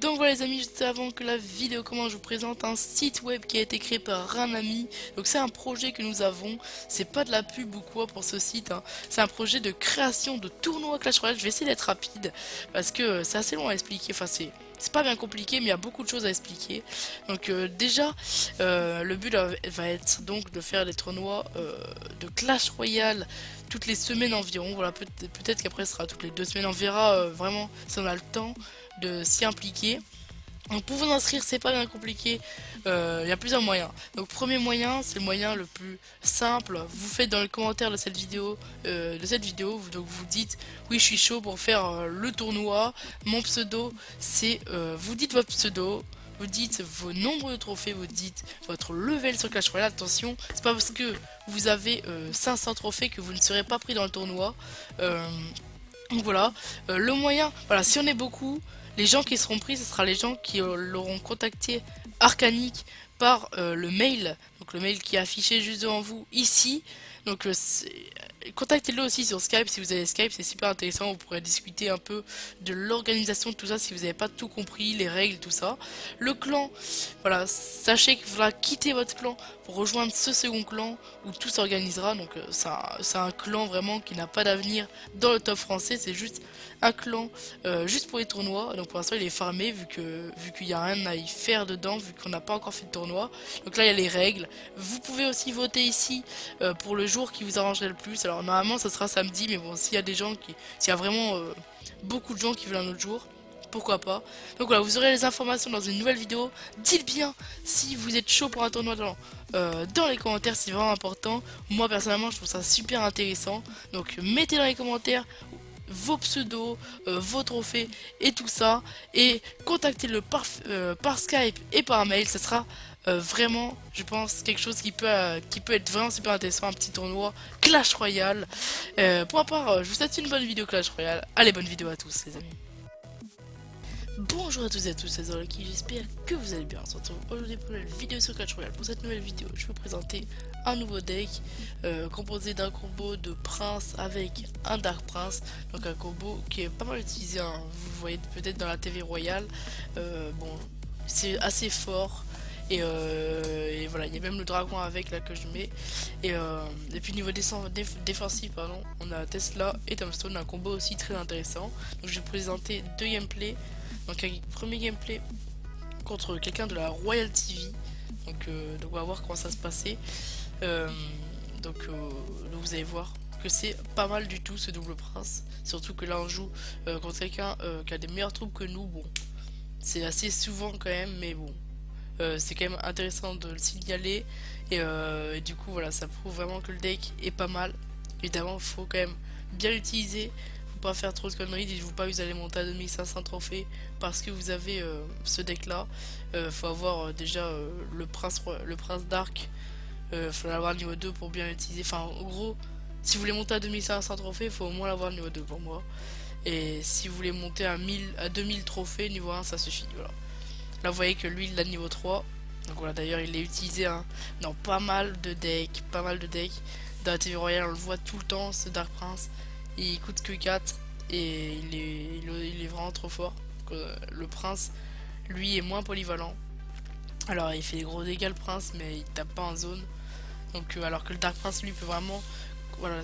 Donc voilà les amis, juste avant que la vidéo commence, je vous présente un site web qui a été créé par un ami. Donc c'est un projet que nous avons, c'est pas de la pub ou quoi pour ce site, hein. C'est un projet de création de tournois Clash Royale. Je vais essayer d'être rapide parce que c'est assez long à expliquer, enfin c'est pas bien compliqué mais il y a beaucoup de choses à expliquer. Donc déjà le but va être donc de faire des tournois de Clash Royale toutes les semaines environ. Voilà, peut-être qu'après ce sera toutes les 2 semaines, on verra vraiment si on a le temps de s'y impliquer. Donc pour vous inscrire, c'est pas bien compliqué, il y a plusieurs moyens. Donc premier moyen, c'est le moyen le plus simple. Vous faites dans les commentaires de cette vidéo, donc vous dites oui je suis chaud pour faire le tournoi. Mon pseudo, c'est vous dites votre pseudo. Vous dites vos nombres de trophées, vous dites votre level sur Clash Royale. Attention, c'est pas parce que vous avez 500 trophées que vous ne serez pas pris dans le tournoi. Euh, donc voilà, le moyen, voilà, si on est beaucoup, les gens qui seront pris, ce sera les gens qui l'auront contacté Arcanic par le mail, donc le mail qui est affiché juste devant vous ici. Donc contactez-le aussi sur Skype si vous avez Skype, c'est super intéressant, vous pourrez discuter un peu de l'organisation de tout ça si vous n'avez pas tout compris, les règles, tout ça. Le clan, voilà, sachez qu'il faudra quitter votre clan pour rejoindre ce second clan où tout s'organisera. Donc c'est un clan vraiment qui n'a pas d'avenir dans le top français, c'est juste un clan juste pour les tournois. Donc pour l'instant il est farmé vu qu'il n'y a rien à y faire dedans, vu qu'on n'a pas encore fait de tournoi. Donc là il y a les règles. Vous pouvez aussi voter ici pour le jour qui vous arrangerait le plus. Alors normalement ça sera samedi, mais bon, s'il y a des gens qui, s'il y a vraiment beaucoup de gens qui veulent un autre jour, pourquoi pas. Donc voilà, vous aurez les informations dans une nouvelle vidéo. Dites bien si vous êtes chaud pour un tournoi dans les commentaires, c'est vraiment important. Moi personnellement je trouve ça super intéressant. Donc mettez dans les commentaires vos pseudos, vos trophées et tout ça. Et contactez-le par Skype et par mail. Ça sera vraiment, je pense, quelque chose qui peut être vraiment super intéressant. Un petit tournoi Clash Royale. Pour ma part, je vous souhaite une bonne vidéo Clash Royale. Allez, bonne vidéo à tous les amis. Bonjour à tous et à tous, c'est Zoraki, j'espère que vous allez bien. On se retrouve aujourd'hui pour une nouvelle vidéo sur Clash Royale. Pour cette nouvelle vidéo, je vais vous présenter un nouveau deck composé d'un combo de Prince avec un Dark Prince. Donc un combo qui est pas mal utilisé, hein. Vous le voyez peut-être dans la TV Royale. Bon, c'est assez fort. Et voilà, il y a même le dragon avec là que je mets. Et puis niveau défensif, pardon, on a Tesla et Tombstone, un combo aussi très intéressant. Donc je vais vous présenter deux gameplays. Donc un premier gameplay contre quelqu'un de la Royal TV. Donc on va voir comment ça se passait. Euh, donc vous allez voir que c'est pas mal du tout ce double prince. Surtout que là on joue contre quelqu'un qui a des meilleures troupes que nous. Bon, c'est assez souvent quand même, mais bon. C'est quand même intéressant de le signaler. Et du coup voilà, ça prouve vraiment que le deck est pas mal. Évidemment, il faut quand même bien l'utiliser, pas faire trop de conneries. Dites-vous pas que vous allez monter à 2500 trophées parce que vous avez ce deck là. Faut avoir déjà le prince d'arc. Faut l'avoir niveau 2 pour bien l'utiliser. Enfin en gros, si vous voulez monter à 2500 trophées, il faut au moins l'avoir niveau 2 pour moi. Et si vous voulez monter à 1000 à 2000 trophées niveau 1, ça suffit. Voilà. Là vous voyez que lui il l'a niveau 3. Donc voilà, d'ailleurs il est utilisé hein, dans pas mal de decks. Pas mal de decks. Dans la TV Royale on le voit tout le temps ce Dark Prince. Il coûte que 4 et il est vraiment trop fort. Le prince, lui, est moins polyvalent. Alors il fait des gros dégâts le prince, mais il tape pas en zone. Donc alors que le Dark Prince, lui, peut vraiment... Voilà,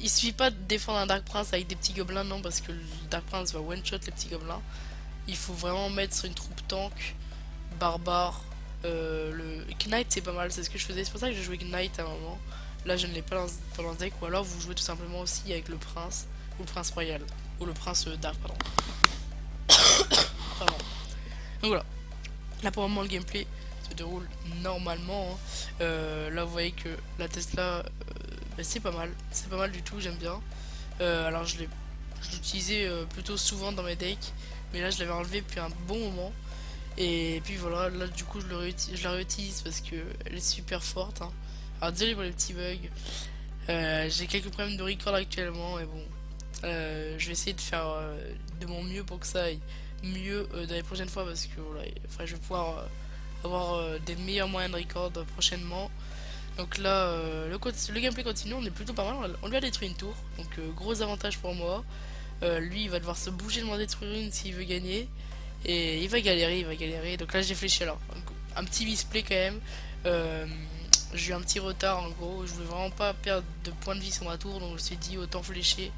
il suffit pas de défendre un Dark Prince avec des petits gobelins, non, parce que le Dark Prince va one-shot les petits gobelins. Il faut vraiment mettre sur une troupe tank, barbare. Le Knight c'est pas mal, c'est ce que je faisais, c'est pour ça que je jouais Knight à un moment. Là je ne l'ai pas dans ce deck, ou alors vous jouez tout simplement aussi avec le prince, ou le prince royal, ou le prince dark, pardon. Pardon. Donc voilà, là pour le moment le gameplay se déroule normalement, hein. Là vous voyez que la Tesla, bah, c'est pas mal du tout, j'aime bien. Alors je l'utilisais plutôt souvent dans mes decks, mais là je l'avais enlevé depuis un bon moment. Et puis voilà, là du coup je la réutilise parce que elle est super forte, hein. Alors désolé pour les petits bugs. J'ai quelques problèmes de record actuellement, mais bon. Je vais essayer de faire de mon mieux pour que ça aille mieux dans les prochaines fois parce que voilà, enfin, je vais pouvoir avoir des meilleurs moyens de record prochainement. Donc là, le gameplay continue, on est plutôt pas mal. On lui a détruit une tour, donc gros avantage pour moi. Lui, il va devoir se bouger de m'en détruire une s'il veut gagner. Et il va galérer, il va galérer. Donc là j'ai fléché alors. Un petit misplay quand même. Euh, j'ai eu un petit retard en gros. Je voulais vraiment pas perdre de points de vie sur ma tour. Donc je me suis dit autant flécher.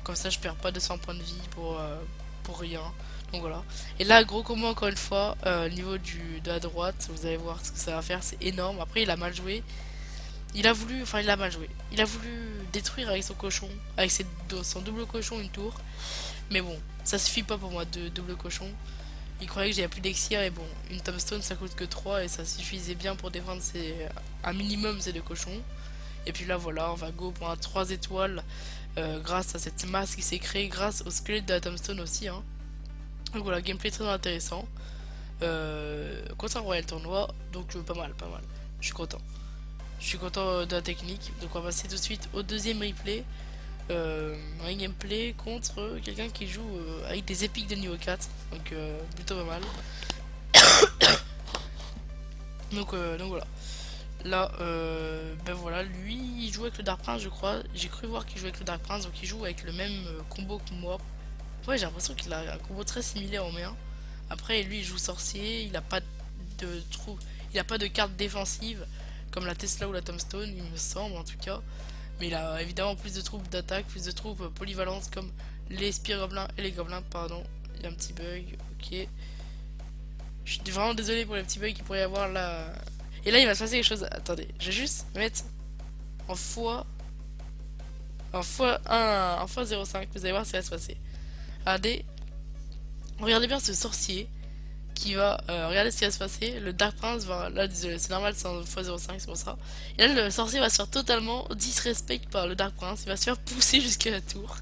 Comme ça je perds pas 200 points de vie pour rien. Donc voilà. Et là gros combo encore une fois. Au niveau de la droite. Vous allez voir ce que ça va faire. C'est énorme. Après il a mal joué. Il a voulu. Enfin il a mal joué. Il a voulu détruire avec son cochon. Avec son double cochon une tour. Mais bon. Ça suffit pas pour moi de double cochon. Il croyait que j'avais plus d'exir et bon, une tombstone ça coûte que 3 et ça suffisait bien pour défendre un minimum ces deux cochons. Et puis là voilà, on va go pour un 3 étoiles grâce à cette masse qui s'est créée grâce au squelette de la tombstone aussi. Hein. Donc voilà, gameplay très intéressant. Contre un royal tournoi, donc pas mal, pas mal. Je suis content. Je suis content de la technique. Donc on va passer tout de suite au deuxième replay. Un gameplay contre quelqu'un qui joue avec des épiques de niveau 4, donc plutôt pas mal. Donc voilà. Là, ben voilà, lui il joue avec le Dark Prince, je crois. J'ai cru voir qu'il jouait avec le Dark Prince, donc il joue avec le même combo que moi. Ouais, j'ai l'impression qu'il a un combo très similaire au mien. Après, lui il joue sorcier, il a pas de trou, il a pas de carte défensive comme la Tesla ou la Tombstone, il me semble en tout cas. Mais il a évidemment plus de troupes d'attaque, plus de troupes polyvalentes comme les Spear Gobelins et les Gobelins, pardon. Il y a un petit bug, ok. Je suis vraiment désolé pour les petits bugs qu'il pourrait y avoir là. Et là il va se passer quelque chose. Attendez, je vais juste mettre en fois. En fois 1, en fois 0,5. Vous allez voir ce qui va se passer. Regardez. Regardez bien ce sorcier qui va. Regardez ce qui va se passer. Le Dark Prince va. Là, désolé, c'est normal, c'est en x05, c'est pour ça. Et là, le sorcier va se faire totalement disrespect par le Dark Prince. Il va se faire pousser jusqu'à la tour.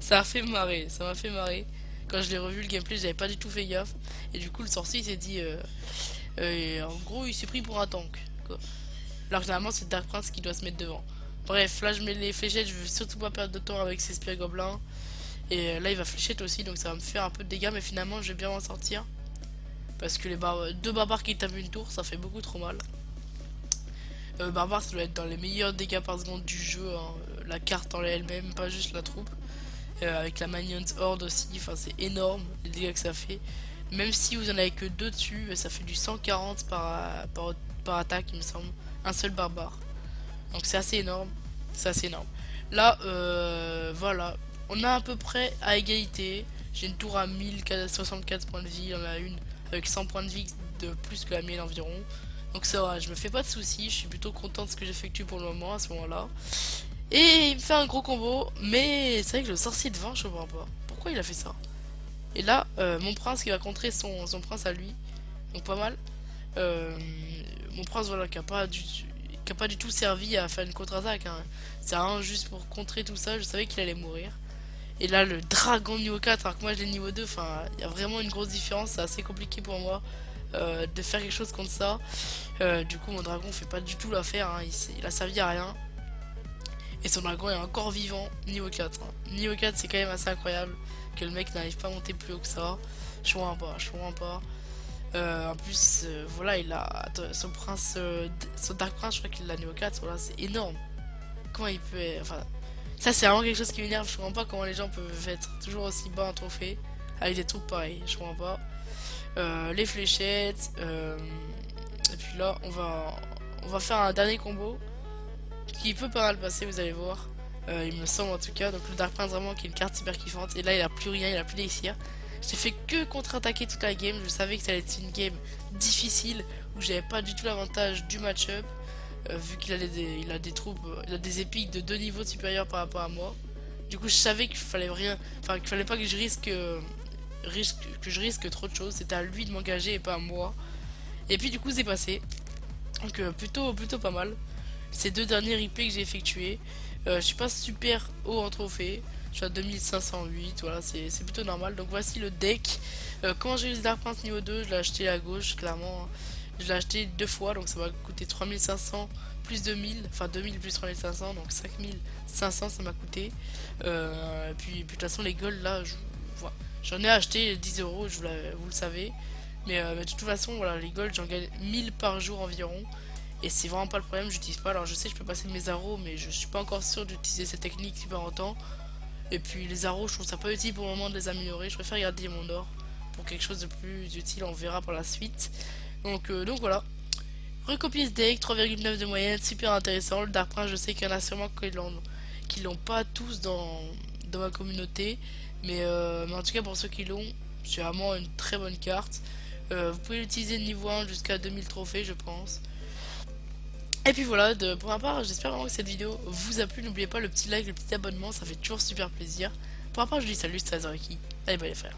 Ça m'a fait marrer, ça m'a fait marrer. Quand je l'ai revu le gameplay, j'avais pas du tout fait gaffe. Et du coup, le sorcier il s'est dit. En gros, il s'est pris pour un tank. Quoi. Alors que généralement, c'est Dark Prince qui doit se mettre devant. Bref, là, je mets les fléchettes. Je veux surtout pas perdre de temps avec ces Spear Gobelins. Et là, il va fléchette aussi, donc ça va me faire un peu de dégâts. Mais finalement, je vais bien m'en sortir. Parce que deux barbares qui tapent une tour, ça fait beaucoup trop mal. Barbare, ça doit être dans les meilleurs dégâts par seconde du jeu. Hein. La carte en elle-même, pas juste la troupe. Avec la Minions Horde aussi, enfin c'est énorme les dégâts que ça fait. Même si vous en avez que deux dessus, ça fait du 140 par attaque, il me semble. Un seul barbare. Donc c'est assez énorme. C'est assez énorme. Là, voilà. On a à peu près à égalité. J'ai une tour à 1064 points de vie. Il y en a une avec 100 points de vie de plus que la mienne environ. Donc ça va, je me fais pas de soucis. Je suis plutôt content de ce que j'effectue pour le moment à ce moment-là. Et il me fait un gros combo. Mais c'est vrai que le sorcier devant, je comprends pas. Pourquoi il a fait ça? Et là, mon prince qui va contrer son prince à lui. Donc pas mal. Euh, Mon prince, voilà, qui a pas du tout servi à faire une contre-attaque. Hein. C'est rien juste pour contrer tout ça. Je savais qu'il allait mourir. Et là, le dragon niveau 4, alors que moi j'ai le niveau 2. Enfin, il y a vraiment une grosse différence. C'est assez compliqué pour moi de faire quelque chose contre ça. Du coup, mon dragon fait pas du tout l'affaire. Hein. Il a servi à rien. Et son dragon est encore vivant, niveau 4. Hein. Niveau 4, c'est quand même assez incroyable que le mec n'arrive pas à monter plus haut que ça. Je comprends pas, je comprends pas. En plus, voilà, il a son prince, son Dark Prince, je crois qu'il l'a niveau 4. Voilà, c'est énorme. Comment il peut. Enfin, ça, c'est vraiment quelque chose qui m'énerve. Je comprends pas comment les gens peuvent être toujours aussi bas en trophée avec des troupes pareilles. Je comprends pas. Les fléchettes. Et puis là, on va faire un dernier combo qui peut pas mal passer, vous allez voir. Il me semble en tout cas. Donc le Dark Prince vraiment qui est une carte super kiffante. Et là il a plus rien, il a plus d'élixir. J'ai fait que contre-attaquer toute la game. Je savais que ça allait être une game difficile où j'avais pas du tout l'avantage du match-up. Vu qu'il a des troupes, il a des épiques de 2 niveaux supérieurs par rapport à moi. Du coup je savais qu'il fallait rien. Enfin qu'il fallait pas que que je risque trop de choses. C'était à lui de m'engager et pas à moi. Et puis du coup c'est passé. Donc plutôt pas mal. Ces deux derniers replays que j'ai effectués. Je suis pas super haut en trophée. Je suis à 2508, voilà, c'est plutôt normal. Donc voici le deck. Quand j'ai eu le Dark Prince niveau 2, je l'ai acheté à gauche, clairement. Je l'ai acheté 2 fois, donc ça m'a coûté 3500 plus 2000, enfin 2000 plus 3500, donc 5500 ça m'a coûté. Et puis de toute façon les golds là, voilà. J'en ai acheté 10 euros, vous le savez. Mais de toute façon, voilà, les golds j'en gagne 1000 par jour environ. Et c'est vraiment pas le problème, j'utilise pas. Alors je sais que je peux passer de mes arrows, mais je suis pas encore sûr d'utiliser cette technique super longtemps. Et puis les arrows, je trouve ça pas utile pour le moment de les améliorer. Je préfère garder mon or. pour quelque chose de plus utile, on verra par la suite. Donc voilà. Recopier ce deck, 3,9 de moyenne, super intéressant. Le Dark Prince, je sais qu'il y en a sûrement qui l'ont pas tous dans ma communauté. Mais en tout cas, pour ceux qui l'ont, c'est vraiment une très bonne carte. Vous pouvez l'utiliser de niveau 1 jusqu'à 2000 trophées, je pense. Et puis voilà, pour ma part, j'espère vraiment que cette vidéo vous a plu. N'oubliez pas le petit like, le petit abonnement, ça fait toujours super plaisir. Pour ma part, je vous dis salut, c'était Azaraki. Allez, bye les frères.